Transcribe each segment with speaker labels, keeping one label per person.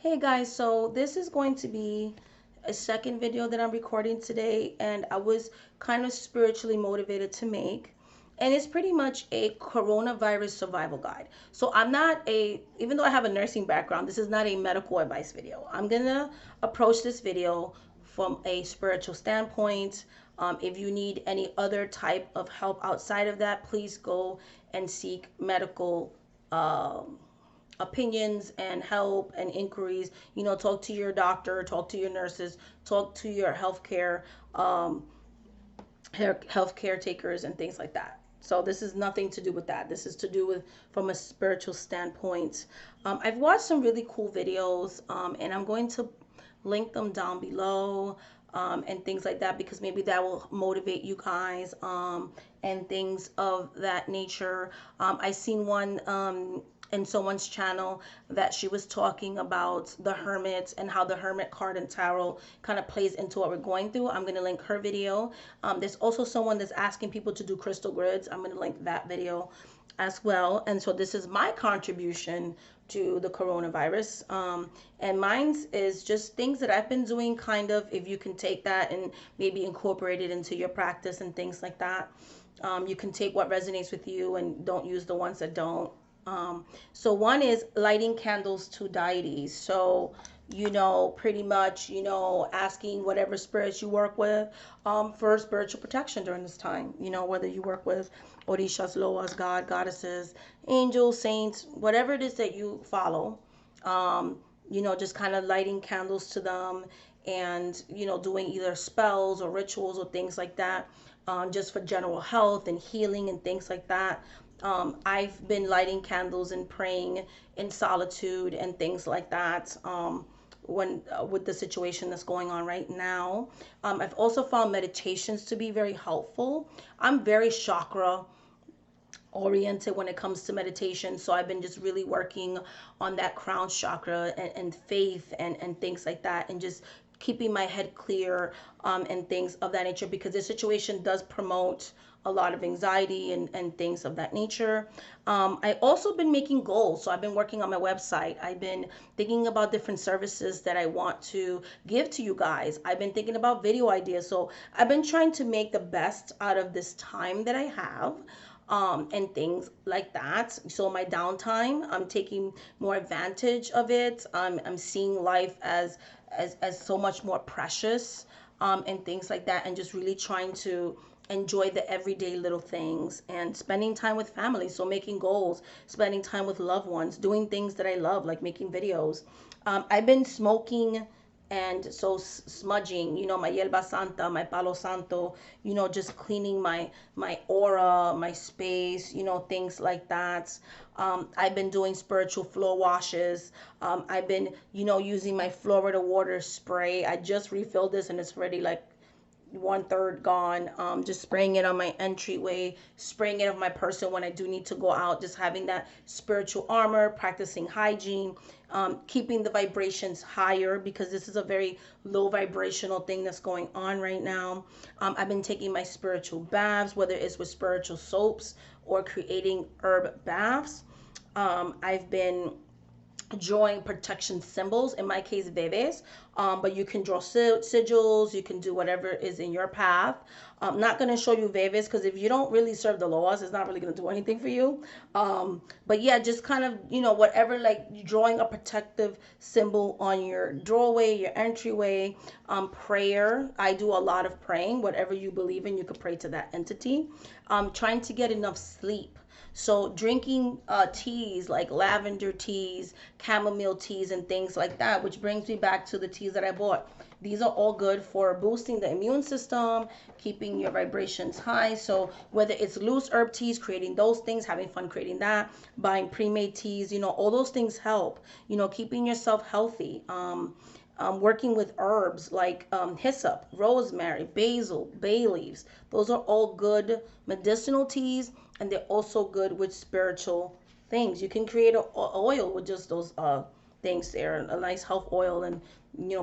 Speaker 1: Hey guys, so this is going to be a second video that I'm recording today, and I was kind of spiritually motivated to make. And it's pretty much a coronavirus survival guide. So I'm not even though I have a nursing background, this is not a medical advice video. I'm gonna approach this video from a spiritual standpoint. If you need any other type of help outside of that, please go and seek medical opinions and help and inquiries. Talk to your doctor, talk to your nurses, talk to your um, health caretakers and things like that. So this is nothing to do with that. This is to do with from a spiritual standpoint. I've watched some really cool videos, and I'm going to link them down below. And things like that, because maybe that will motivate you guys, and things of that nature. I seen one in someone's channel that she was talking about the hermit and how the hermit card and tarot kind of plays into what we're going through. I'm going to link her video. There's also someone that's asking people to do crystal grids. I'm going to link that video as well. And so this is my contribution to the coronavirus. And mine's is just things that I've been doing, kind of, if you can take that and maybe incorporate it into your practice and things like that. You can take what resonates with you and don't use the ones that don't. So one is lighting candles to deities. So, pretty much, asking whatever spirits you work with, for spiritual protection during this time. Whether you work with Orishas, Loas, God, goddesses, angels, saints, whatever it is that you follow, just kind of lighting candles to them, and, doing either spells or rituals or things like that, just for general health and healing and things like that. I've been lighting candles and praying in solitude and things like that, when with the situation that's going on right now. I've also found meditations to be very helpful. I'm very chakra oriented when it comes to meditation, so I've been just really working on that crown chakra, and faith, and things like that, and just keeping my head clear, and things of that nature, because this situation does promote a lot of anxiety, and things of that nature. I also been making goals, so I've been working on my website. I've been thinking about different services that I want to give to you guys. I've been thinking about video ideas, so I've been trying to make the best out of this time that I have, and things like that. So my downtime, I'm taking more advantage of it. I'm seeing life as so much more precious, and things like that, and just really trying to enjoy the everyday little things and spending time with family. So making goals, spending time with loved ones, doing things that I love, like making videos. I've been smoking, and so smudging, my hierba santa, my palo santo, just cleaning my aura, my space, things like that. I've been doing spiritual floor washes. I've been, using my Florida water spray. I just refilled this, and it's already like one third gone. Just spraying it on my entryway, spraying it on my person when I do need to go out, just having that spiritual armor, practicing hygiene, keeping the vibrations higher, because this is a very low vibrational thing that's going on right now. I've been taking my spiritual baths, whether it's with spiritual soaps or creating herb baths. I've been drawing protection symbols, in my case bebes, but you can draw sigils, you can do whatever is in your path. I'm not going to show you bebes, because if you don't really serve the laws, it's not really going to do anything for you. But yeah, just kind of, whatever, like drawing a protective symbol on your doorway, your entryway. Prayer, I do a lot of praying. Whatever you believe in, you could pray to that entity. Trying to get enough sleep. So drinking teas like lavender teas, chamomile teas, and things like that, which brings me back to the teas that I bought. These are all good for boosting the immune system, keeping your vibrations high. So whether it's loose herb teas, creating those things, having fun creating that, buying pre-made teas, all those things help, keeping yourself healthy. Working with herbs like hyssop, rosemary, basil, bay leaves. Those are all good medicinal teas, and they're also good with spiritual things. You can create an oil with just those things there, a nice health oil, and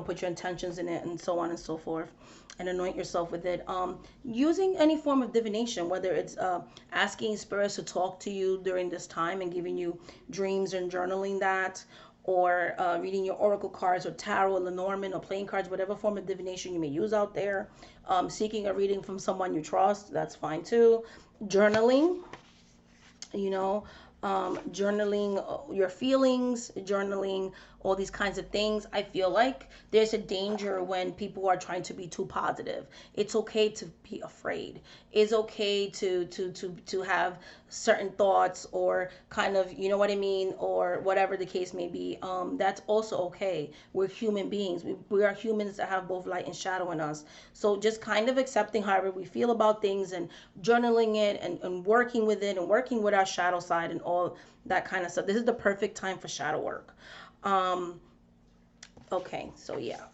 Speaker 1: put your intentions in it, and so on and so forth, and anoint yourself with it. Using any form of divination, whether it's asking spirits to talk to you during this time and giving you dreams and journaling that, or reading your oracle cards or tarot, Lenormand, or playing cards, whatever form of divination you may use out there. Seeking a reading from someone you trust, that's fine too. Journaling, you know, journaling your feelings, journaling all these kinds of things. I feel like there's a danger when people are trying to be too positive. It's okay to be afraid. It's okay to have certain thoughts, or kind of, you know what I mean, or whatever the case may be. That's also okay. We're human beings. We are humans that have both light and shadow in us. So just kind of accepting however we feel about things, and journaling it, and working with it, and working with our shadow side and all that kind of stuff. This is the perfect time for shadow work. Okay, so yeah,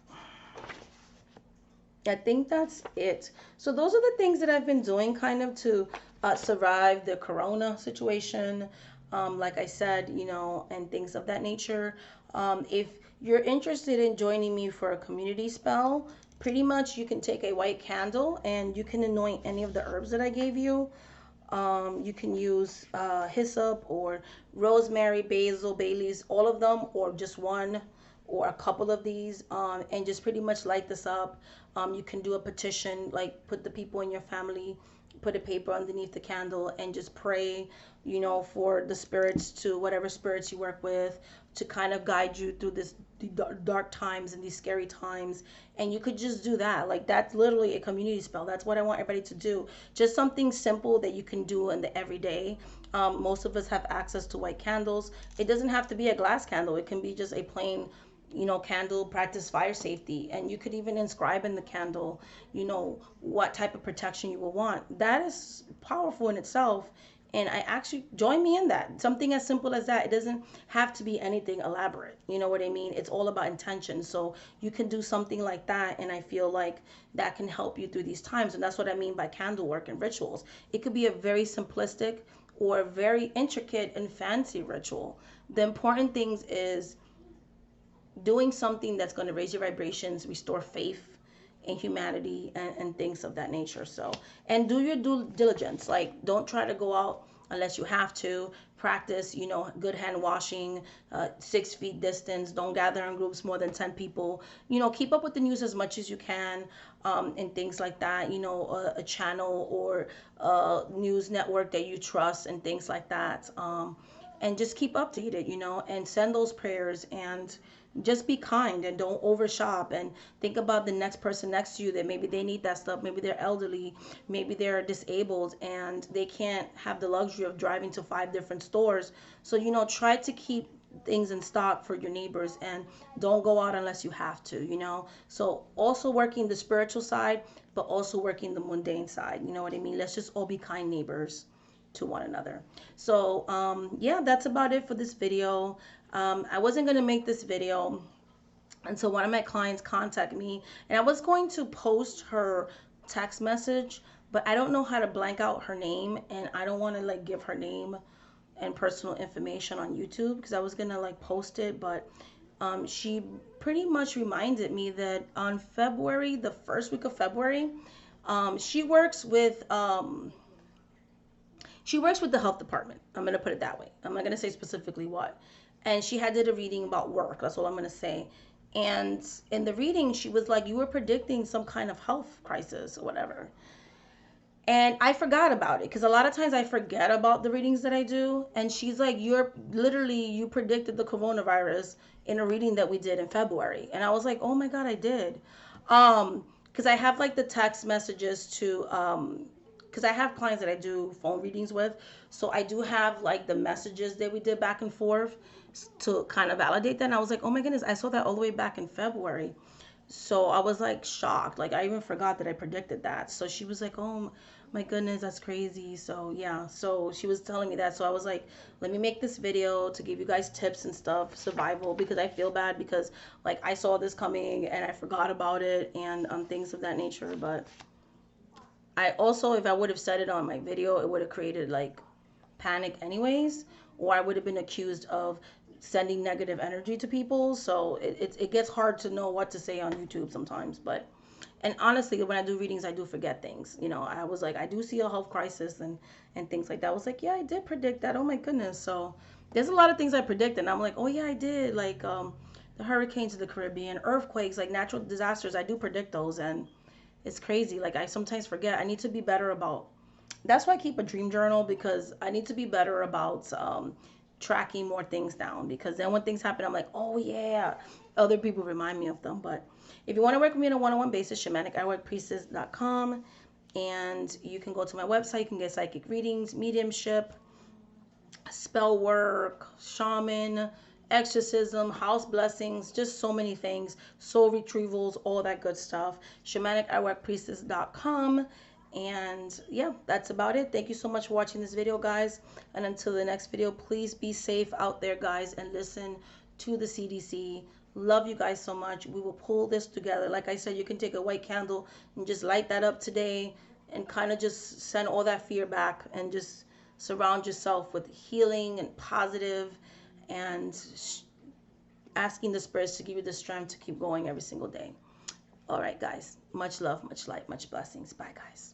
Speaker 1: I think that's it. So those are the things that I've been doing kind of to survive the corona situation. Like I said, and things of that nature. If you're interested in joining me for a community spell, pretty much you can take a white candle and you can anoint any of the herbs that I gave you. You can use hyssop or rosemary, basil, bay leaves, all of them, or just one or a couple of these, and just pretty much light this up. You can do a petition, like put the people in your family, put a paper underneath the candle, and just pray, for the spirits, to whatever spirits you work with, to kind of guide you through the dark times and these scary times. And you could just do that. Like, that's literally a community spell. That's what I want everybody to do. Just something simple that you can do in the everyday. Most of us have access to white candles. It doesn't have to be a glass candle. It can be just a plain candle. Practice fire safety, and you could even inscribe in the candle, what type of protection you will want. That is powerful in itself. And I actually join me in that. Something as simple as that. It doesn't have to be anything elaborate. You know what I mean? It's all about intention. So you can do something like that, and I feel like that can help you through these times. And that's what I mean by candle work and rituals. It could be a very simplistic or a very intricate and fancy ritual. The important things is doing something that's going to raise your vibrations, restore faith in humanity, and things of that nature. So, and do your due diligence. Like, don't try to go out unless you have to. Practice, good hand washing, 6 feet distance. Don't gather in groups more than 10 people. Keep up with the news as much as you can, and things like that. A channel or a news network that you trust, and things like that. And just keep updated, and send those prayers, and just be kind, and don't overshop, and think about the next person next to you that maybe they need that stuff. Maybe they're elderly, maybe they're disabled, and they can't have the luxury of driving to 5 different stores. So, try to keep things in stock for your neighbors, and don't go out unless you have to. So also working the spiritual side, but also working the mundane side. You know what I mean? Let's just all be kind neighbors to one another. So yeah, that's about it for this video. I wasn't going to make this video until one of my clients contacted me, and I was going to post her text message, but I don't know how to blank out her name, and I don't want to like give her name and personal information on YouTube, because I was going to like post it, but she pretty much reminded me that on February, the first week of February, she works with the health department. I'm going to put it that way. I'm not going to say specifically what. And she had did a reading about work. That's all I'm going to say. And in the reading, she was like, you were predicting some kind of health crisis or whatever. And I forgot about it, because a lot of times I forget about the readings that I do. And she's like, you predicted the coronavirus in a reading that we did in February. And I was like, oh my God, I did. Because I have like the text messages to, because I have clients that I do phone readings with. So I do have like the messages that we did back and forth to kind of validate that. And I was like, oh my goodness, I saw that all the way back in February. So I was like shocked. Like, I even forgot that I predicted that. So she was like, oh my goodness, that's crazy. So yeah, so she was telling me that. So I was like, let me make this video to give you guys tips and stuff, survival, because I feel bad, because like I saw this coming and I forgot about it, and things of that nature. But I also, if I would have said it on my video, it would have created like panic anyways, or I would have been accused of sending negative energy to people. So it gets hard to know what to say on YouTube sometimes. But And honestly, when I do readings, I do forget things. I was like, I do see a health crisis and things like that. I was like, yeah, I did predict that. Oh my goodness. So there's a lot of things I predict, and I'm like, oh yeah, I did. Like the hurricanes in the Caribbean, earthquakes, like natural disasters. I do predict those, and it's crazy. Like I sometimes forget. I need to be better about. That's why I keep a dream journal, because I need to be better about tracking more things down, because then when things happen, I'm like, oh yeah, other people remind me of them. But if you want to work with me on a one-on-one basis, shamanic.priestess.com, and you can go to my website. You can get psychic readings, mediumship, spell work, shaman, exorcism, house blessings, just so many things, soul retrievals, all that good stuff. Shamanic.priestess.com. And yeah, that's about it. Thank you so much for watching this video, guys. And until the next video, please be safe out there, guys, and listen to the CDC. Love you guys so much. We will pull this together. Like I said, you can take a white candle and just light that up today and kind of just send all that fear back, and just surround yourself with healing and positive, and asking the spirits to give you the strength to keep going every single day. All right, guys. Much love, much light, much blessings. Bye, guys.